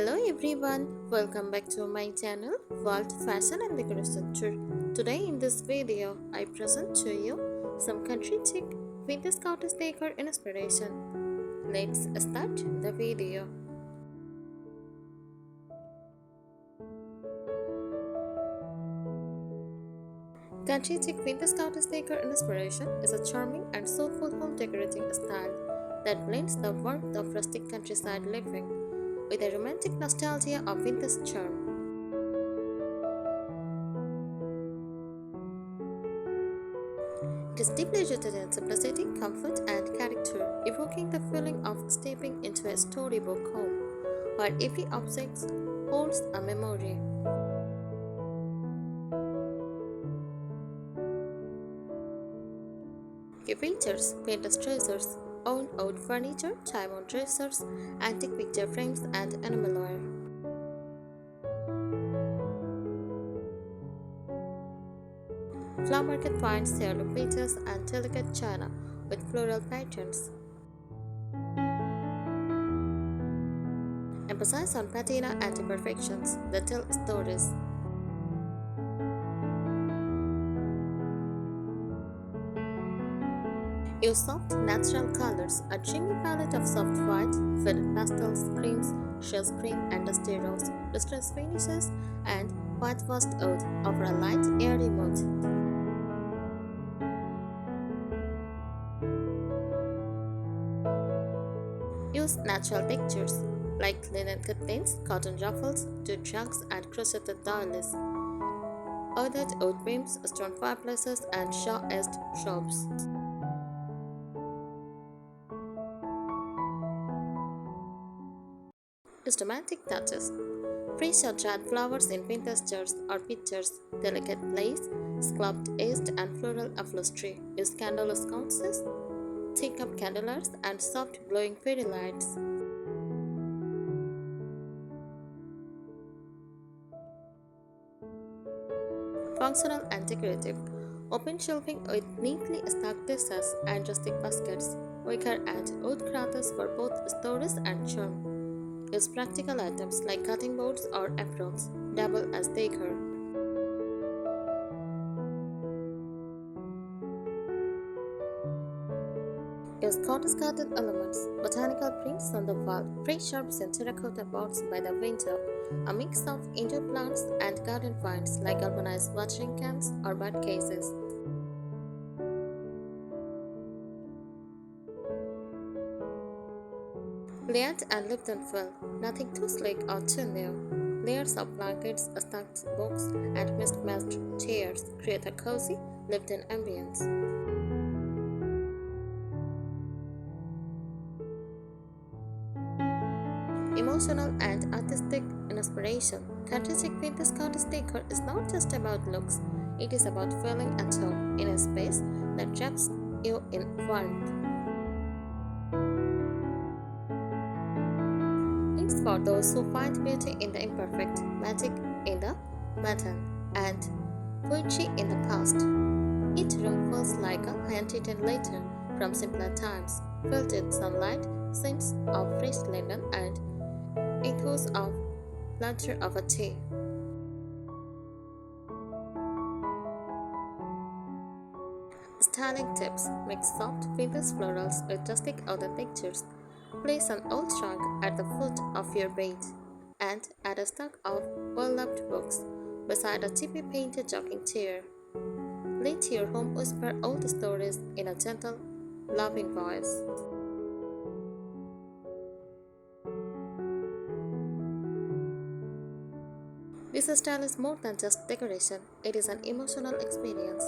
Hello everyone, welcome back to my channel World Fashion and Decoration Tour. Today in this video, I present to you some country chic vintage cottage decor inspiration. Let's start the video. Country chic vintage cottage decor inspiration is a charming and soulful home decorating style that blends the warmth of rustic countryside living with a romantic nostalgia of vintage charm. It is deeply rooted in simplicity, comfort, and character, evoking the feeling of stepping into a storybook home, where every object holds a memory. It features Pinterest treasures, old furniture, time-worn dressers, antique picture frames, and enamelware. Flower market finds heirloom pieces and delicate china with floral patterns. Emphasize on patina and imperfections that tell stories. Use soft, natural colors, a dreamy palette of soft white, faded pastels, creams, shells cream, and dusty rose, distressed finishes, and whitewashed oud offer a light, airy mood. Use natural textures like linen curtains, cotton ruffles, jute rugs, and crocheted doilies. Ordered oud beams, stone fireplaces, and shaw-edged shrubs. Use romantic touches. Fresh or dried flowers in vintage jars or pitchers, delicate lace, scalloped edged and floral upholstery. Use candle sconces, teacup candelabras, and soft glowing fairy lights. Functional and decorative. Open shelving with neatly stacked dishes and rustic baskets. Wicker and wood crathers for both storage and charm. Use practical items like cutting boards or aprons. Double as decor. Use cottage-garden elements, botanical prints on the wall, fresh herbs in terracotta pots by the window, a mix of indoor plants and garden vines like galvanized watering cans or bud cases. Layered and lived in fill, nothing too sleek or too new. Layers of blankets, stacked books, and mismatched chairs create a cozy, lived-in ambience. Emotional and artistic inspiration. Country chic vintage cottage decor is not just about looks, it is about feeling at home in a space that wraps you in warmth. It's for those who find beauty in the imperfect, magic in the mundane, and poetry in the past. Each room feels like a handwritten letter from simpler times, filled with sunlight, scents of fresh linen, and echoes of laughter over tea. Styling tips: mix soft vintage florals with rustic outer textures. Place an old trunk at the foot of your bed and add a stack of well-loved books beside a cheaply painted rocking chair. Let your home whisper old stories in a gentle, loving voice. This style is more than just decoration, it is an emotional experience.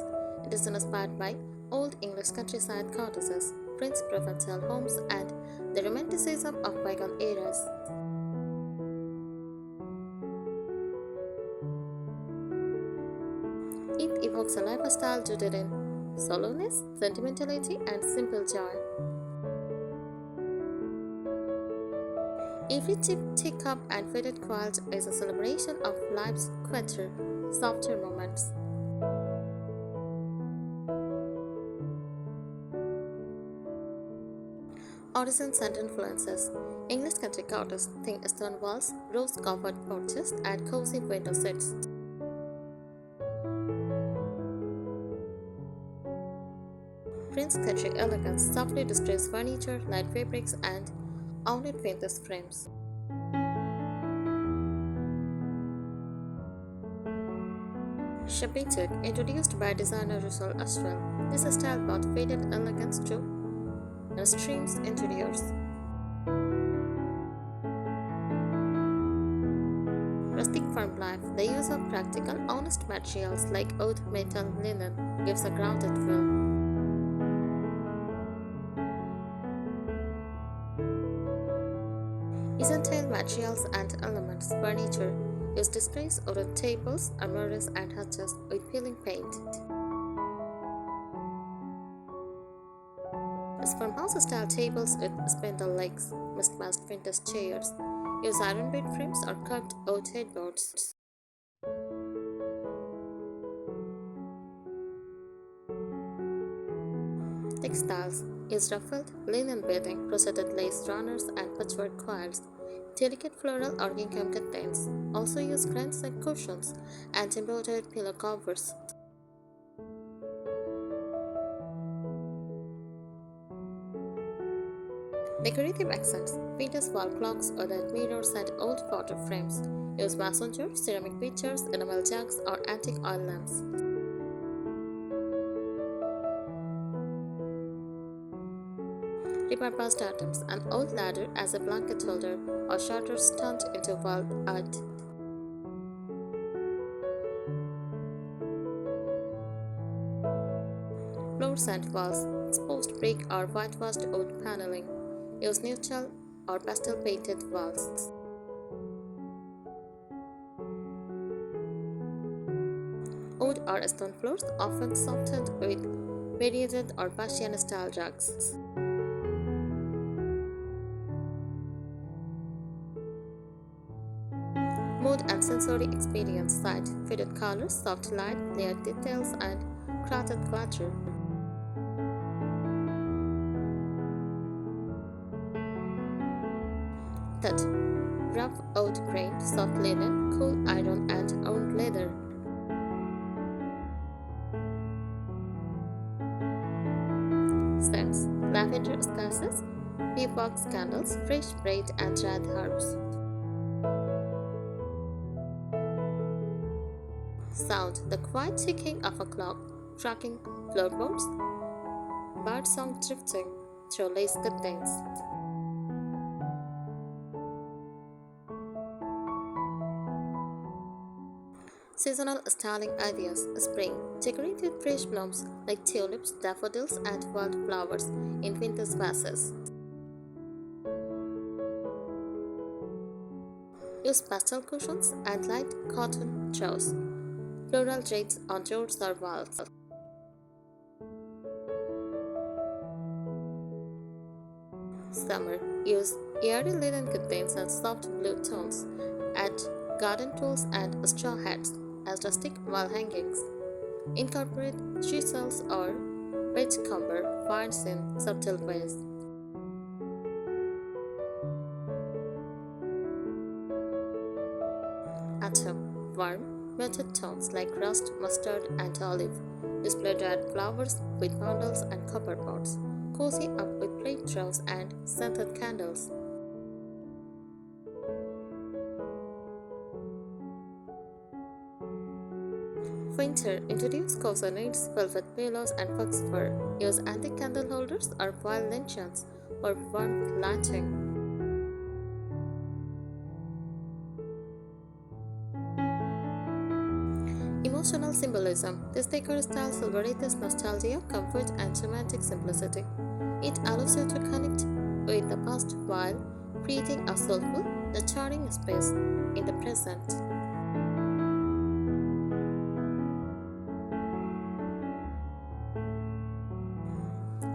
It is inspired by old English countryside cottages, French Provençal homes, and the romanticism of bygone eras. It evokes a lifestyle rooted in solowness, sentimentality, and simple joy. Every chipped teacup and faded quilt is a celebration of life's quieter, softer moments. Artisans and influences. English country cottages think stone walls, rose-covered porches, and cozy window seats. Prince country elegance, softly distressed furniture, light fabrics, and ornate vintage frames. Shabby Chic, introduced by designer Russell Ashwell. This style brought faded elegance to streams interiors. Rustic farm life, the use of practical, honest materials like oak, metal, linen gives a grounded feel. Essential materials and elements, furniture, use displays over tables, armoires, and hutches with peeling paint. As farmhouse-style tables with spindle legs, mismatched vintage chairs, use iron bed frames or curved oak headboards. Textiles use ruffled linen bedding, crocheted lace runners, and patchwork quilts. Delicate floral or gingham curtains also use grand neck cushions and embroidered pillow covers. Decorative accents, vintage wall clocks, ornate mirrors, and old photo frames use messenger, ceramic pitchers, enamel jugs, or antique oil lamps. Repurposed items, an old ladder as a blanket holder, or shutters turned into wall art. Floors and walls, exposed brick or whitewashed wood paneling, use neutral or pastel painted walls. Wood or stone floors, often softened with variated or Persian style rugs. Mood and sensory experience side, faded colors, soft light, layered details, and crafted clutter. That rough oat grain, soft linen, cool iron, and owned leather. Scents, lavender spices, peacock candles, fresh bread, and dried herbs. Sound, the quiet ticking of a clock, tracking floorboards, birdsong drifting through lace curtains. Seasonal styling ideas, spring, decorated fresh blooms like tulips, daffodils, and wildflowers in vintage vases. Use pastel cushions and light cotton throws, floral drapes on doors or walls. Summer, use airy linen curtains and soft blue tones. Add garden tools and straw hats as rustic wall hangings. Incorporate chisels or beachcomber finds in subtle ways. At home, warm, muted tones like rust, mustard, and olive. Display dried flowers with bundles and copper pots. Cozy up with plate troughs and scented candles. Winter, introduce cozy knits, velvet pillows, and fox fur. Use antique candle holders or foil lanterns for warm lighting. Emotional symbolism. This decor style celebrates nostalgia, comfort, and romantic simplicity. It allows you to connect with the past while creating a soulful, nurturing space in the present.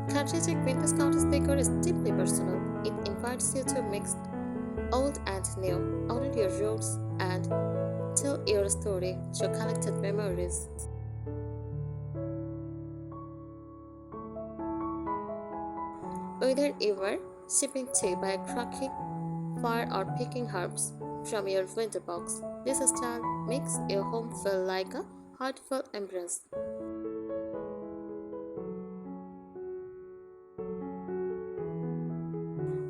Country Vintage Cottage Decor is deeply personal. It invites you to mix old and new, honor your roots, and tell your story through collected memories. Whether you were sipping tea by a cracking fire or picking herbs from your window box. This style makes your home feel like a heartfelt embrace.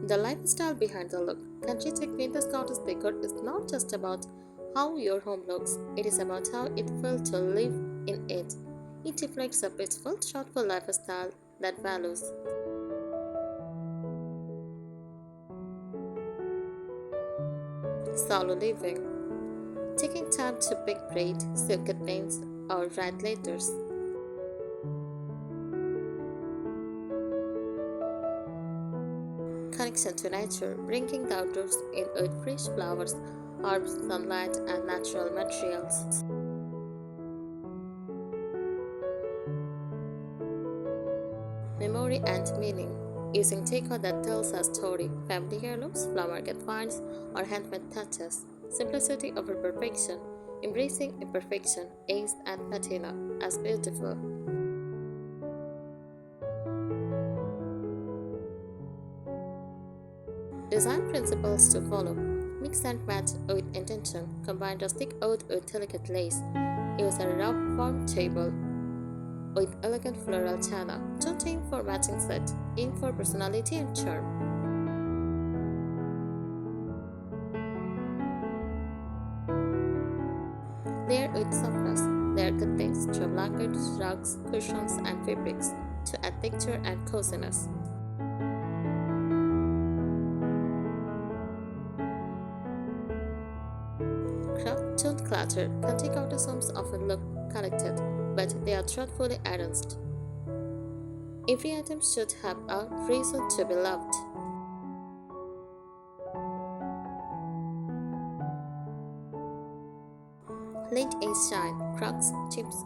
The lifestyle behind the look. Country Tech Vintage Cottage Decor is not just about how your home looks, it is about how it feels to live in it. It reflects a peaceful, thoughtful lifestyle that values solo living, taking time to pick braid, silk curtains, or write letters. Connection to nature, bringing the outdoors in with fresh flowers, herbs, sunlight, and natural materials. Memory and meaning. Using decor that tells a story, family heirlooms, flower market finds, or handmade touches. Simplicity over perfection, embracing imperfection, ace and patina as beautiful. Design principles to follow. Mix and match with intention. Combine rustic oud with delicate lace. Use a rough form table with elegant floral china. Don't aim for matching set. Aim for personality and charm. Layer with softness. Layer curtains, throw blankets, rugs, cushions, and fabrics to add texture and coziness. Craft don't clutter. Country cottage homes often look collected, but they are thoughtfully arranged. Every item should have a reason to be loved. Late age shine, cracks, chips,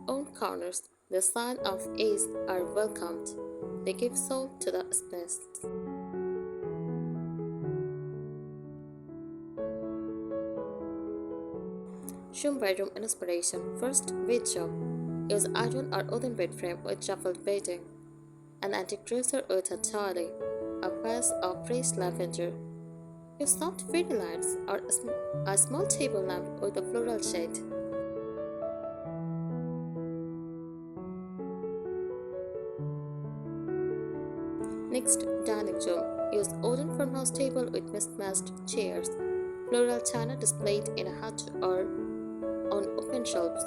on corners, the sign of age are welcomed. They give soul to the space. Room bedroom inspiration. First, bedroom. Use iron or wooden bed frame with shuffled bedding, an antique dresser with a toilet, a vase of fresh lavender. Use soft fairy lights or a small table lamp with a floral shade. Next, dining room. Use wooden farmhouse table with mismatched chairs, floral china displayed in a hutch or on open shelves.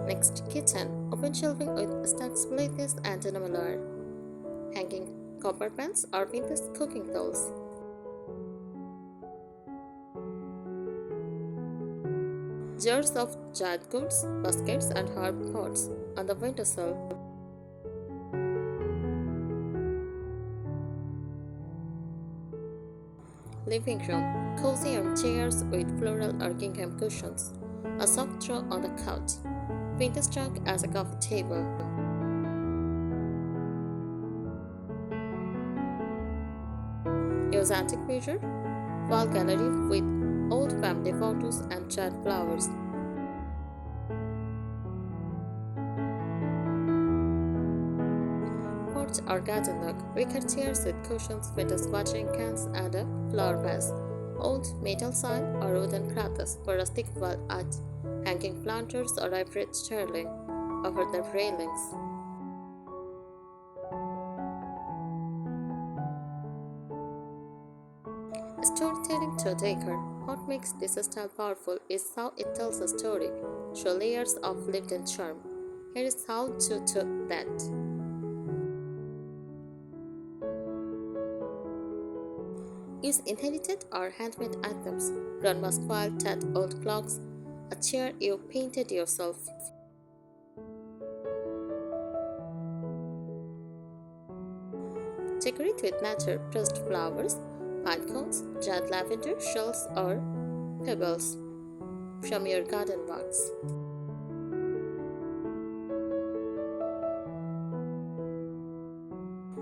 Next, kitchen. Open shelving with stacked lettuce and enamel, hanging copper pans or vintage cooking tools. Jars of dried goods, baskets, and herb pots on the windowsill. Living room. Cozy armchairs with floral or gingham cushions. A soft throw on the couch. Vintage jug as a coffee table. Use antique mirror. Wall gallery with old family photos and dried flowers. Porch or garden nook. Wicker chairs with cushions, vintage watering cans, and a flower vase. Old metal sign or wooden crosses for rustic wall art. Hanging planters or ivory sterling over the railings. Storytelling to decor. What makes this style powerful is how it tells a story through layers of lived-in charm. Here is how to do that. Use inherited or handmade items, grandma's file, tattered old clocks, a chair you painted yourself. Decorate with nature, pressed flowers, pine cones, dried lavender, shells, or pebbles from your garden box.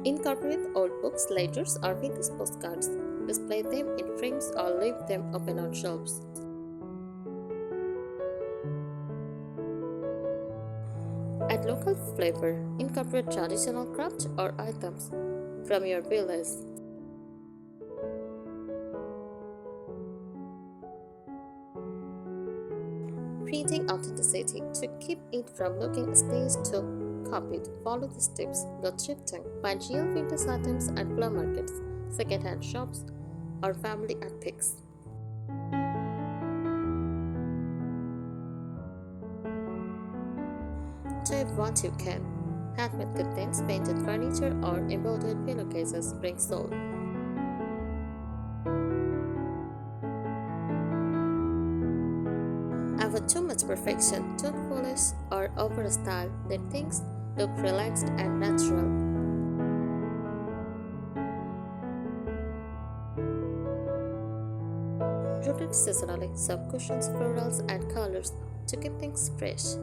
Incorporate old books, letters, or vintage postcards. Display them in frames or leave them open on shelves. local flavor, incorporate traditional craft or items from your village. Creating authenticity to keep it from looking staged to copied. Follow these tips. Go thrifting. Find real vintage items at flower markets, second-hand shops, or family antiques. Do what you can. Handmade curtains, painted furniture, or embroidered pillowcases bring soul. Avoid too much perfection, too foolish, or over style. Let things look relaxed and natural. Rotate seasonally, serve cushions, florals, and colors to keep things fresh.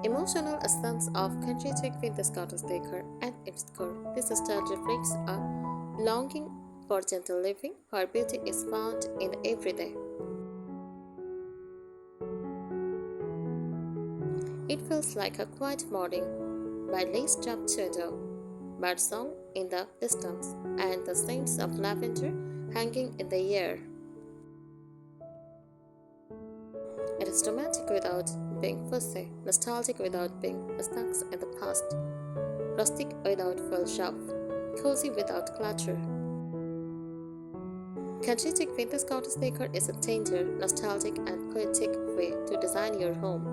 Emotional essence of Country Vintage Cottage Decor and its core. This style reflects a longing for gentle living, where beauty is found in everyday. It feels like a quiet morning by lace dropped window, birdsong in the distance, and the scents of lavender hanging in the air. It is romantic without being fussy, nostalgic without being stuck in the past, rustic without full shelf, cozy without clutter. Country Vintage Cottage Decor is a tender, nostalgic, and poetic way to design your home.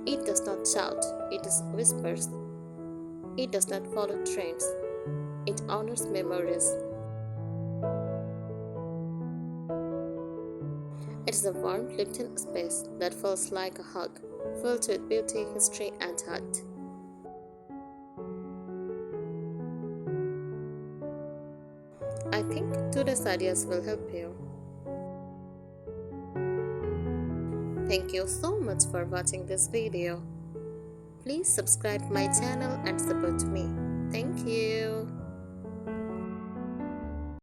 It does not shout, it whispers. It does not follow trends, it honors memories. It is a warm, lived-in space that feels like a hug, filled with beauty, history, and heart. I think today's ideas will help you. Thank you so much for watching this video. Please subscribe my channel and support me. Thank you.